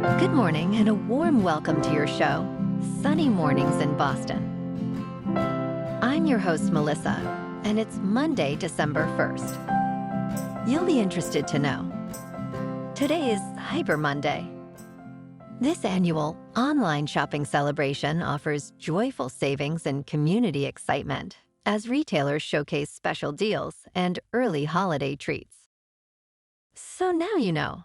Good morning and a warm welcome to your show, Sunny Mornings in Boston. I'm your host, Melissa, and it's Monday, December 1st. You'll be interested to know. Today is Cyber Monday. This annual online shopping celebration offers joyful savings and community excitement as retailers showcase special deals and early holiday treats. So now you know.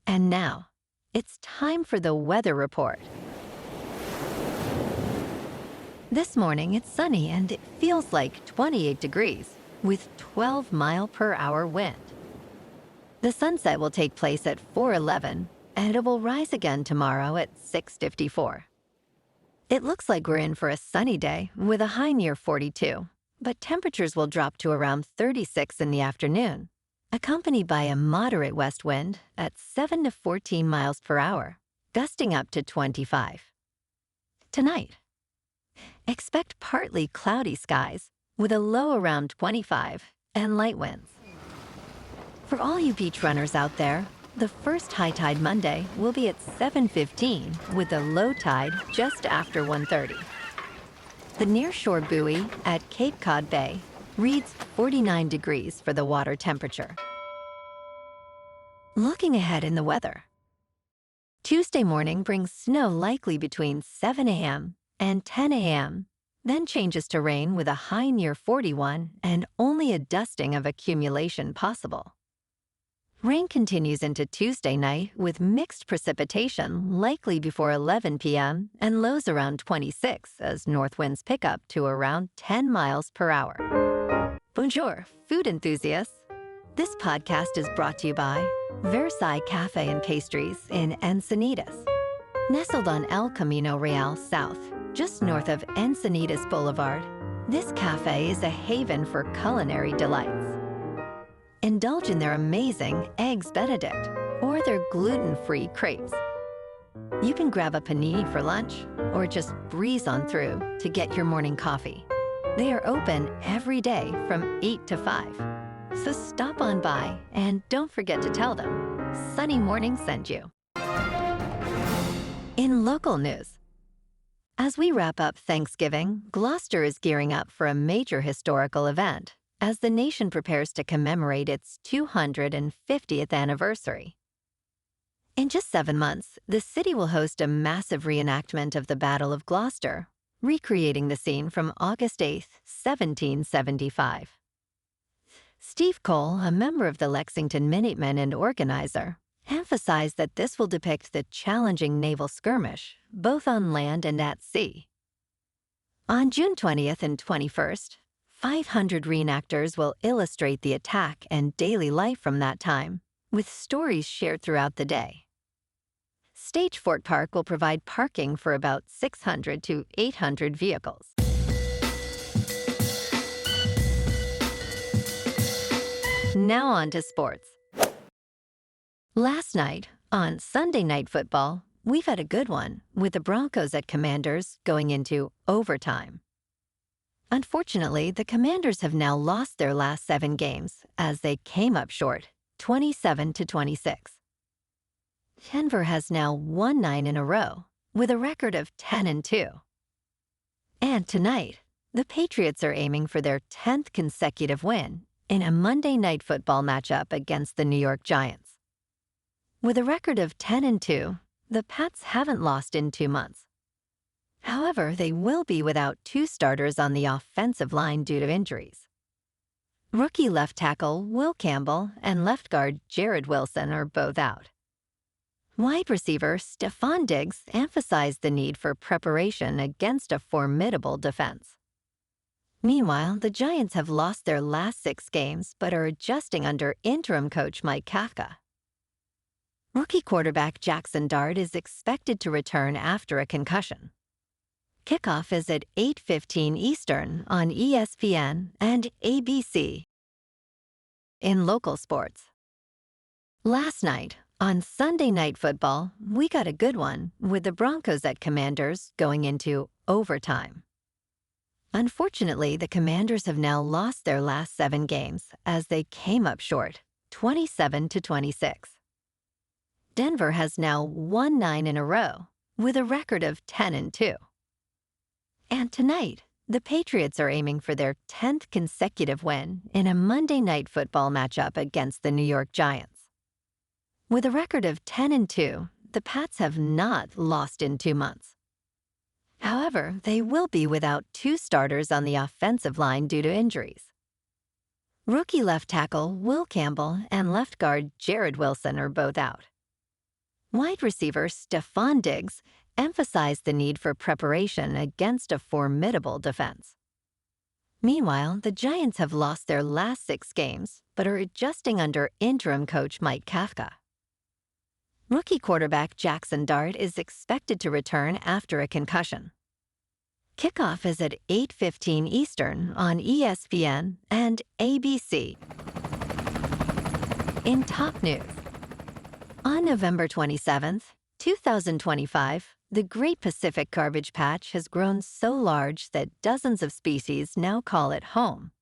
And now, it's time for the weather report. This morning, it's sunny and it feels like 28 degrees with 12-mile-per-hour wind. The sunset will take place at 4:11 and it will rise again tomorrow at 6:54. It looks like we're in for a sunny day with a high near 42, but temperatures will drop to around 36 in the afternoon, accompanied by a moderate west wind at 7 to 14 miles per hour, gusting up to 25. Tonight, expect partly cloudy skies with a low around 25 and light winds. For all you beach runners out there, the first high tide Monday will be at 7:15 with a low tide just after 1:30. The nearshore buoy at Cape Cod Bay reads 49 degrees for the water temperature. Looking ahead in the weather. Tuesday morning brings snow likely between 7 a.m. and 10 a.m., then changes to rain with a high near 41 and only a dusting of accumulation possible. Rain continues into Tuesday night with mixed precipitation likely before 11 p.m. and lows around 26 as north winds pick up to around 10 miles per hour. Bonjour, food enthusiasts. This podcast is brought to you by Versailles Cafe and Pastries in Encinitas. Nestled on El Camino Real South, just north of Encinitas Boulevard, this cafe is a haven for culinary delights. Indulge in their amazing Eggs Benedict or their gluten-free crepes. You can grab a panini for lunch or just breeze on through to get your morning coffee. They are open every day from 8 to 5. So stop on by and don't forget to tell them Sunny Morning sent you. In local news, as we wrap up Thanksgiving, Gloucester is gearing up for a major historical event as the nation prepares to commemorate its 250th anniversary. In just 7 months, the city will host a massive reenactment of the Battle of Gloucester, recreating the scene from August 8, 1775. Steve Cole, a member of the Lexington Minutemen and organizer, emphasized that this will depict the challenging naval skirmish, both on land and at sea. On June 20th and 21st, 500 reenactors will illustrate the attack and daily life from that time, with stories shared throughout the day. Stage Fort Park will provide parking for about 600 to 800 vehicles. Now on to sports. Last night, on Sunday Night Football, we've had a good one, with the Broncos at Commanders going into overtime. Unfortunately, the Commanders have now lost their last 7 games as they came up short, 27 to 26. Denver has now won 9 in a row, with a record of 10-2. And tonight, the Patriots are aiming for their 10th consecutive win in a Monday Night Football matchup against the New York Giants. With a record of 10-2, the Pats haven't lost in 2 months. However, they will be without 2 starters on the offensive line due to injuries. Rookie left tackle Will Campbell and left guard Jared Wilson are both out. Wide receiver Stephon Diggs emphasized the need for preparation against a formidable defense. Meanwhile, the Giants have lost their last 6 games but are adjusting under interim coach Mike Kafka. Rookie quarterback Jackson Dart is expected to return after a concussion. Kickoff is at 8:15 Eastern on ESPN and ABC. In local sports. Last night, on Sunday Night Football, we got a good one with the Broncos at Commanders going into overtime. Unfortunately, the Commanders have now lost their last 7 games as they came up short, 27 to 26. Denver has now won 9 in a row, with a record of 10-2. And tonight, the Patriots are aiming for their 10th consecutive win in a Monday Night Football matchup against the New York Giants. With a record of 10-2, the Pats have not lost in 2 months. However, they will be without 2 starters on the offensive line due to injuries. Rookie left tackle Will Campbell and left guard Jared Wilson are both out. Wide receiver Stephon Diggs emphasized the need for preparation against a formidable defense. Meanwhile, the Giants have lost their last 6 games, but are adjusting under interim coach Mike Kafka. Rookie quarterback Jackson Dart is expected to return after a concussion. Kickoff is at 8:15 Eastern on ESPN and ABC. In top news, on November 27th, 2025, the Great Pacific Garbage Patch has grown so large that dozens of species now call it home.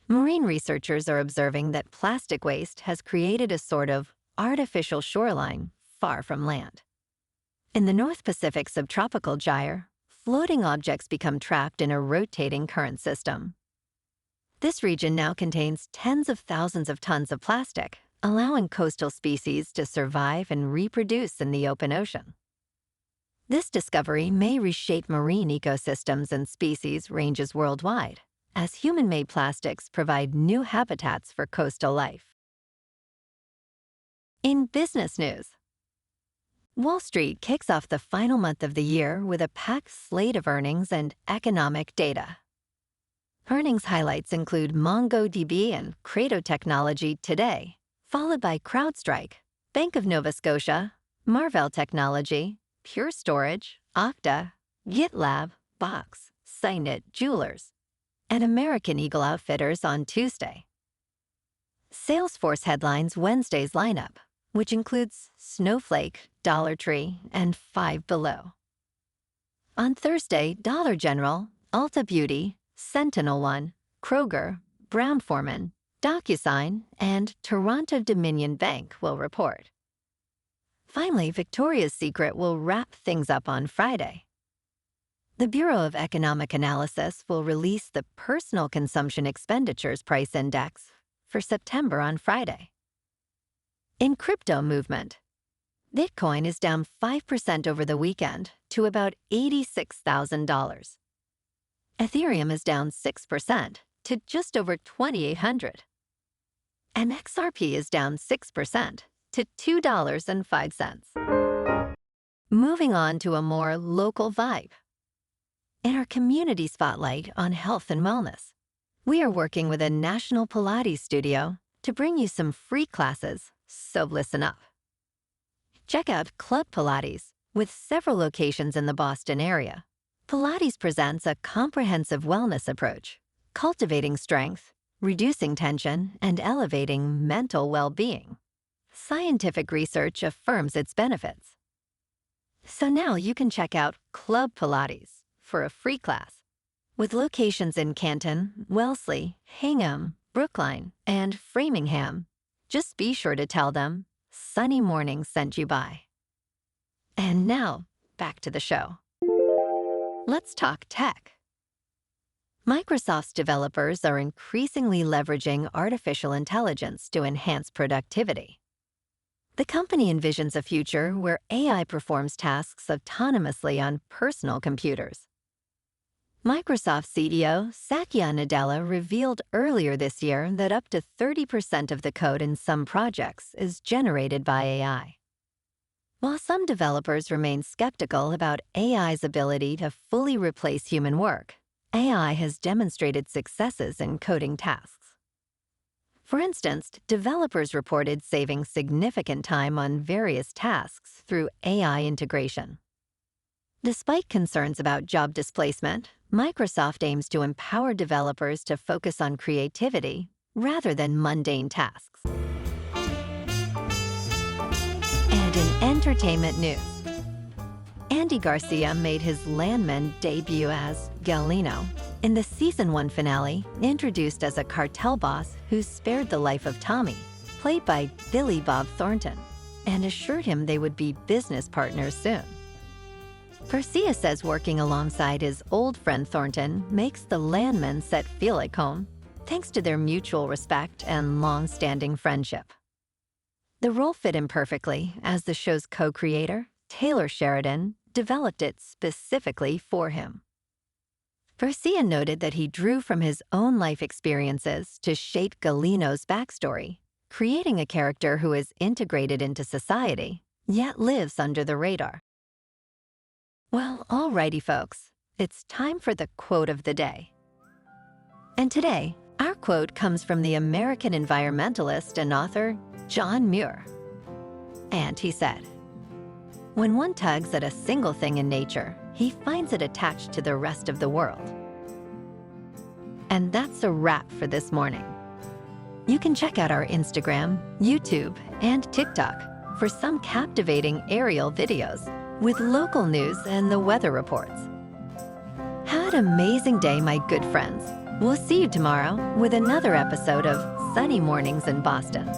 Marine researchers are observing that plastic waste has created a sort of artificial shoreline far from land. In the North Pacific subtropical gyre, floating objects become trapped in a rotating current system. This region now contains tens of thousands of tons of plastic, allowing coastal species to survive and reproduce in the open ocean. This discovery may reshape marine ecosystems and species ranges worldwide, as human-made plastics provide new habitats for coastal life. In business news, Wall Street kicks off the final month of the year with a packed slate of earnings and economic data. Earnings highlights include MongoDB and Credo Technology today, followed by CrowdStrike, Bank of Nova Scotia, Marvell Technology, Pure Storage, Okta, GitLab, Box, Signet Jewelers, and American Eagle Outfitters on Tuesday. Salesforce headlines Wednesday's lineup, which includes Snowflake, Dollar Tree, and Five Below. On Thursday, Dollar General, Ulta Beauty, SentinelOne, Kroger, Brown-Forman, DocuSign, and Toronto Dominion Bank will report. Finally, Victoria's Secret will wrap things up on Friday. The Bureau of Economic Analysis will release the Personal Consumption Expenditures Price Index for September on Friday. In crypto movement, Bitcoin is down 5% over the weekend to about $86,000. Ethereum is down 6% to just over 2,800. And XRP is down 6% to $2.05. Moving on to a more local vibe. In our community spotlight on health and wellness, we are working with a national Pilates studio to bring you some free classes, so listen up. Check out Club Pilates, with several locations in the Boston area. Pilates presents a comprehensive wellness approach, cultivating strength, reducing tension, and elevating mental well-being. Scientific research affirms its benefits. So now you can check out Club Pilates for a free class. With locations in Canton, Wellesley, Hingham, Brookline, and Framingham, just be sure to tell them Sunny Morning sent you by. And now, back to the show. Let's talk tech. Microsoft's developers are increasingly leveraging artificial intelligence to enhance productivity. The company envisions a future where AI performs tasks autonomously on personal computers. Microsoft CEO Satya Nadella revealed earlier this year that up to 30% of the code in some projects is generated by AI. While some developers remain skeptical about AI's ability to fully replace human work, AI has demonstrated successes in coding tasks. For instance, developers reported saving significant time on various tasks through AI integration. Despite concerns about job displacement, Microsoft aims to empower developers to focus on creativity rather than mundane tasks. And in entertainment news, Andy Garcia made his Landman debut as Galeno in the Season 1 finale, introduced as a cartel boss who spared the life of Tommy, played by Billy Bob Thornton. and assured him they would be business partners soon. Garcia says working alongside his old friend Thornton makes the landman set feel like home, thanks to their mutual respect and long-standing friendship. The role fit him perfectly, as the show's co-creator, Taylor Sheridan, developed it specifically for him. Garcia noted that he drew from his own life experiences to shape Galino's backstory, creating a character who is integrated into society, yet lives under the radar. Well, alrighty folks, it's time for the quote of the day. And today, our quote comes from the American environmentalist and author, John Muir. And he said, "When one tugs at a single thing in nature, he finds it attached to the rest of the world." And that's a wrap for this morning. You can check out our Instagram, YouTube, and TikTok for some captivating aerial videos with local news and the weather reports. Have an amazing day, my good friends. We'll see you tomorrow with another episode of Sunny Mornings in Boston.